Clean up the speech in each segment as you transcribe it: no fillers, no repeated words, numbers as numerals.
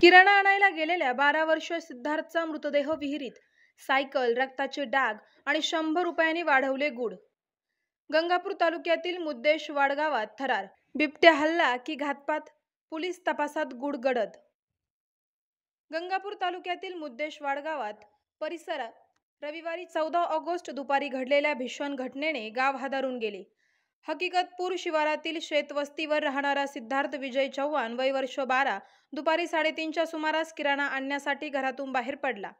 किराणा आणायला गेलेल्या 12 वर्षीय सिद्धार्थचा मृतदेह विहिरीत, सायकल, रक्ताचे डाग आणि 100 रुपयांनी वाढवले गुढ. गंगापूर तालुक्यातील मुद्देशवाड गावात थरार, बिबट्या हल्ला की घातपात, पोलीस तपासात गुढ गडद. गंगापूर तालुक्यातील मुद्देशवाड गावात परिसरात रविवारी 14 ऑगस्ट दुपारी घडलेल्या भीषण घटनेने गाव हादरून गेले. हकीकतपूर शिवारातील शेतवस्तीवर राहणारा सिद्धार्थ विजय चव्हाण, वय वर्ष 12, दुपारी 3:30च्या सुमारास किराणा आणण्यासाठी घरातून बाहेर पडला.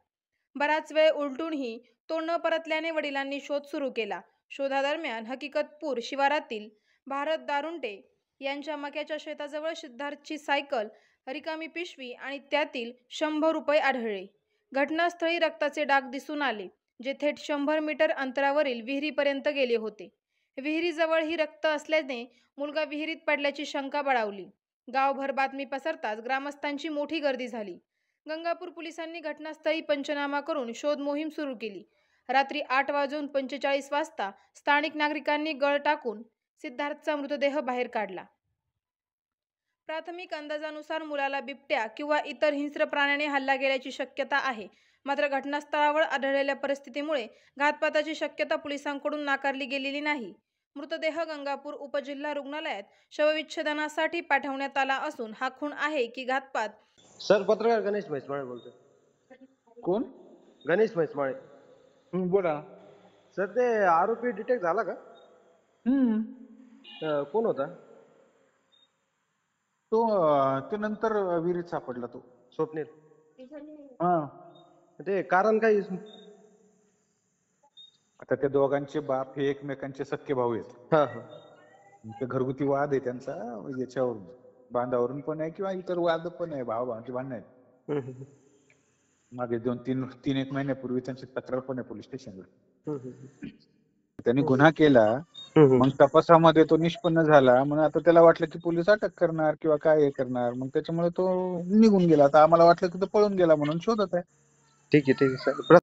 बराच वेळ उलटूनही तो न परतल्याने वडिलांनी शोध सुरू केला. शोधादरम्यान हकीकतपूर शिवारातील भारत दारुंटे यांच्या मक्याच्या शेताजवळ सिद्धार्थची सायकल, रिकामी पिशवी आणि त्यातील 100 रुपये आढळले. घटनास्थळी रक्ताचे डाग दिसून आले, जे थेट 100 मीटर अंतरावरील विहिरीपर्यंत गेले होते. विहिरीजवळ ही रक्त असल्याने मुलगा विहिरीत पडल्याची शंका बळावली. गावभर बातमी पसरताच ग्रामस्थांची मोठी गर्दी झाली. गंगापूर पोलिसांनी घटनास्थळी पंचनामा करून शोध मोहीम सुरू केली. रात्री 8:45 वाजता स्थानिक नागरिकांनी गळ टाकून सिद्धार्थचा मृतदेह बाहेर काढला. प्राथमिक अंदाजानुसार मुलाला बिबट्या किंवा इतर हिंस्र प्राण्याने हल्ला केल्याची शक्यता आहे. मात्र घटनास्थळावर आढळलेल्या परिस्थितीमुळे घातपाताची शक्यता पोलिसांकडून नाकारली गेलेली नाही. मृतदेह गंगापूर उपजिल्हा रुग्णालयात शवविच्छेदनासाठी पाठवण्यात आला असून हा खून आहे की घातपात. सर, पत्रकार गणेश म्हैसमाळे बोलतोय. कोण? गणेश म्हैसमाळे. बोला. सर, ते आरोपी डिटेक्ट झाला का? कोण होता तो नंतर विहिरीत सापडला. तो स्वप्नील. हा, ते कारण काही आता त्या दोघांचे बाप हे एकमेकांचे सख्खे भाऊ आहेत. ते घरगुती वाद आहे त्यांचा, याच्यावरून बांधावरून पण आहे किंवा इतर वाद पण आहे, भावांचे भांडण आहेत. मागे 2-3 महिन्यापूर्वी त्यांची तक्रार पण आहे पोलीस स्टेशनवर. त्यांनी गुन्हा केला, मग तपासामध्ये तो निष्पन्न झाला. मग आता त्याला वाटलं की पोलीस अटक करणार किंवा काय हे करणार, मग त्याच्यामुळे तो निघून गेला. आता आम्हाला वाटलं की तो पळून गेला म्हणून शोधत आहे. ठीक आहे सर.